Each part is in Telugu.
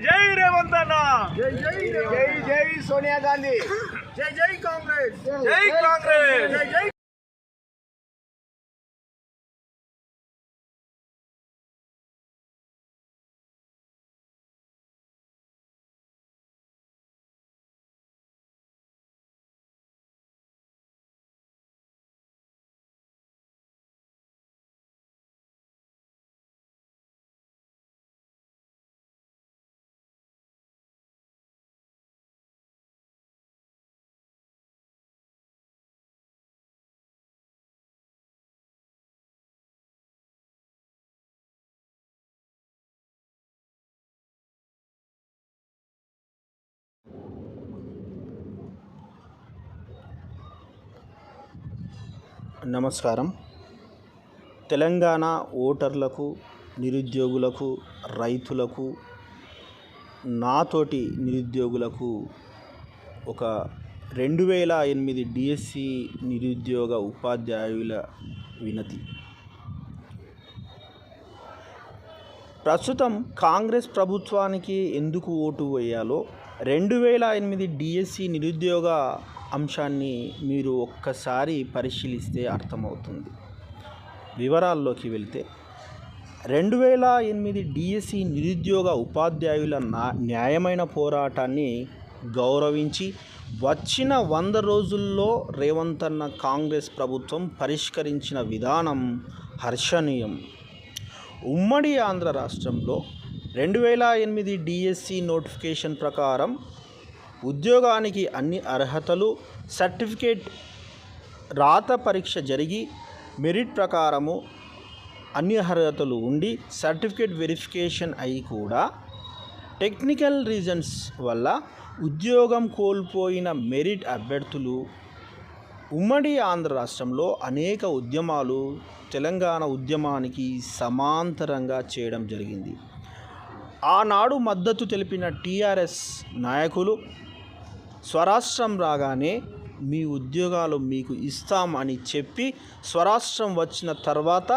జై రేవంత్ అన్న, జై జై జై జై సోనియా గాంధీ, జై జై కాంగ్రెస్, జై కాంగ్రెస్. జై జై నమస్కారం. తెలంగాణ ఓటర్లకు, నిరుద్యోగులకు, రైతులకు, నాతోటి నిరుద్యోగులకు ఒక 2008 డిఎస్సి నిరుద్యోగ ఉపాధ్యాయుల వినతి. ప్రస్తుతం కాంగ్రెస్ ప్రభుత్వానికి ఎందుకు ఓటు వేయాలో 2008 డిఎస్సి నిరుద్యోగ అంశాన్ని మీరు ఒక్కసారి పరిశీలిస్తే అర్థమవుతుంది. వివరాల్లోకి వెళ్తే 2008 డిఎస్సి నిరుద్యోగ ఉపాధ్యాయుల న్యాయమైన పోరాటాన్ని గౌరవించి వచ్చిన 100 రోజుల్లో రేవంత్ అన్న కాంగ్రెస్ ప్రభుత్వం పరిష్కరించిన విధానం హర్షణీయం. ఉమ్మడి ఆంధ్ర రాష్ట్రంలో 2008 డిఎస్సి నోటిఫికేషన్ ప్రకారం ఉద్యోగానికి అన్ని అర్హతలు, సర్టిఫికేట్, రాత పరీక్ష జరిగి మెరిట్ ప్రకారము అన్ని అర్హతలు ఉండి సర్టిఫికేట్ వెరిఫికేషన్ అయి కూడా టెక్నికల్ రీజన్స్ వల్ల ఉద్యోగం కోల్పోయిన మెరిట్ అభ్యర్థులు ఉమ్మడి ఆంధ్ర రాష్ట్రంలో అనేక ఉద్యమాలు తెలంగాణ ఉద్యమానికి సమాంతరంగా చేయడం జరిగింది. ఆనాడు మద్దతు తెలిపిన టీఆర్ఎస్ నాయకులు స్వరాష్ట్రం రాగానే మీ ఉద్యోగాలు మీకు ఇస్తాం అని చెప్పి స్వరాష్ట్రం వచ్చిన తర్వాత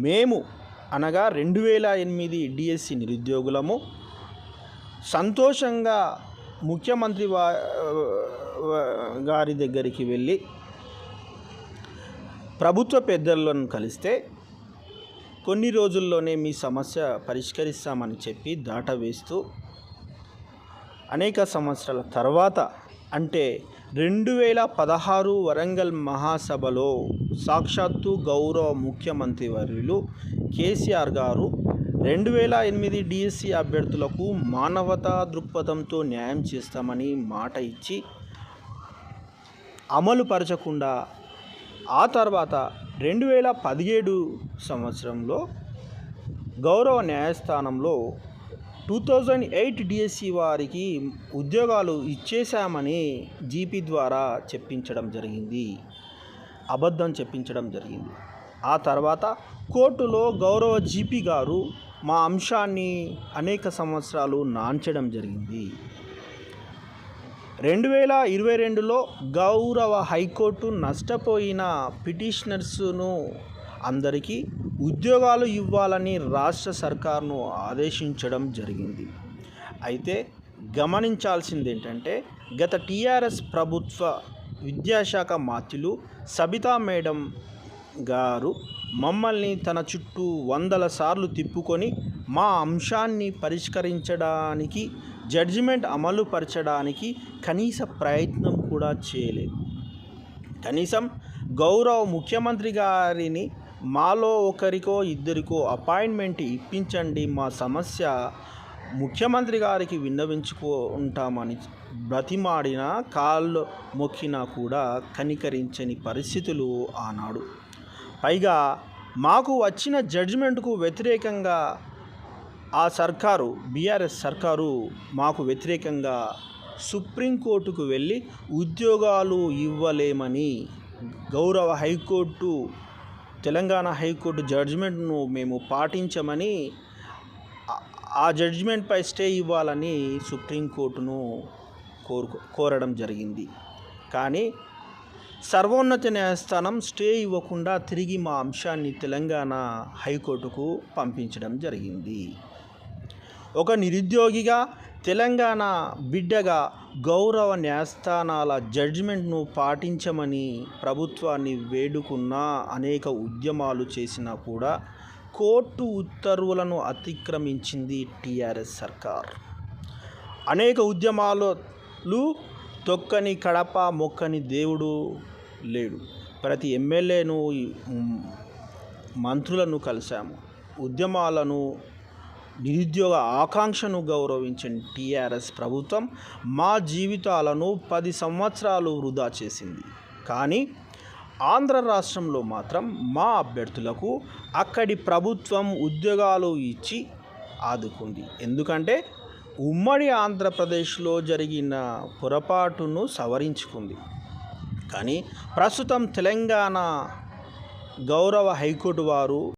మేము అనగా 2008 డిఎస్సి నిరుద్యోగులము సంతోషంగా ముఖ్యమంత్రి గారి దగ్గరికి వెళ్ళి ప్రభుత్వ పెద్దలను కలిస్తే కొన్ని రోజుల్లోనే మీ సమస్య పరిష్కరిస్తామని చెప్పి దాటవేస్తూ అనేక సంవత్సరాల తర్వాత అంటే 2016 వరంగల్ మహాసభలో సాక్షాత్తు గౌరవ ముఖ్యమంత్రి వర్యులు కేసీఆర్ గారు 2008 డిఎస్సి అభ్యర్థులకు మానవతా దృక్పథంతో న్యాయం చేస్తామని మాట ఇచ్చి అమలు పరచకుండా ఆ తర్వాత 2017 సంవత్సరంలో గౌరవ న్యాయస్థానంలో 2008 డిఎస్సి వారికి ఉద్యోగాలు ఇచ్చేశామని జీపీ ద్వారా చెప్పించడం జరిగింది, అబద్ధం చెప్పించడం జరిగింది. ఆ తర్వాత కోర్టులో గౌరవ జీపీ గారు మా అంశాన్ని అనేక సంవత్సరాలు నాంచడం జరిగింది. 2022లో గౌరవ హైకోర్టు నష్టపోయిన పిటిషనర్స్ను అందరికీ ఉద్యోగాలు ఇవ్వాలని రాష్ట్ర సర్కార్ను ఆదేశించడం జరిగింది. అయితే గమనించాల్సింది ఏంటంటే గత టీఆర్ఎస్ ప్రభుత్వ విద్యాశాఖ మంత్రులు సబితా మేడం గారు మమ్మల్ని తన చుట్టూ 100 సార్లు తిప్పుకొని మా అంశాన్ని పరిష్కరించడానికి, జడ్జిమెంట్ అమలు పరచడానికి కనీస ప్రయత్నం కూడా చేయలేదు. కనీసం గౌరవ ముఖ్యమంత్రి గారిని మాలో ఒకరికో ఇద్దరికో అపాయింట్మెంట్ ఇప్పించండి, మా సమస్య ముఖ్యమంత్రి గారికి విన్నవించుకుంటామని బ్రతిమాడినా కాళ్ళు మొక్కినా కూడా కనికరించని పరిస్థితులు ఆనాడు. పైగా మాకు వచ్చిన జడ్జిమెంట్కు వ్యతిరేకంగా ఆ సర్కారు, బీఆర్ఎస్ సర్కారు మాకు వ్యతిరేకంగా సుప్రీంకోర్టుకు వెళ్ళి ఉద్యోగాలు ఇవ్వలేమని గౌరవ హైకోర్టు, తెలంగాణ హైకోర్టు జడ్జిమెంట్ను మేము పాటించమని ఆ జడ్జిమెంట్పై స్టే ఇవ్వాలని సుప్రీంకోర్టును కోరడం జరిగింది. కానీ సర్వోన్నత న్యాయస్థానం స్టే ఇవ్వకుండా తిరిగి మా అంశాన్ని తెలంగాణ హైకోర్టుకు పంపించడం జరిగింది. ఒక నిరుద్యోగిగా, తెలంగాణ బిడ్డగా గౌరవ న్యాయస్థానాల జడ్జిమెంట్ను పాటించమని ప్రభుత్వాన్ని వేడుకున్నా, అనేక ఉద్యమాలు చేసినా కూడా కోర్టు ఉత్తర్వులను అతిక్రమించింది టీఆర్ఎస్ సర్కార్. అనేక ఉద్యమాలు తొక్కని కడప మొక్కని దేవుడు లేడు. ప్రతి ఎమ్మెల్యేను, మంత్రులను కలిశాము. ఉద్యమాలను, నిరుద్యోగ ఆకాంక్షను గౌరవించిన టీఆర్ఎస్ ప్రభుత్వం మా జీవితాలను 10 సంవత్సరాలు వృధా చేసింది. కానీ ఆంధ్ర రాష్ట్రంలో మాత్రం మా అభ్యర్థులకు అక్కడి ప్రభుత్వం ఉద్యోగాలు ఇచ్చి ఆదుకుంది. ఎందుకంటే ఉమ్మడి ఆంధ్రప్రదేశ్లో జరిగిన పొరపాటును సవరించుకుంది. కానీ ప్రస్తుతం తెలంగాణ గౌరవ హైకోర్టు వారు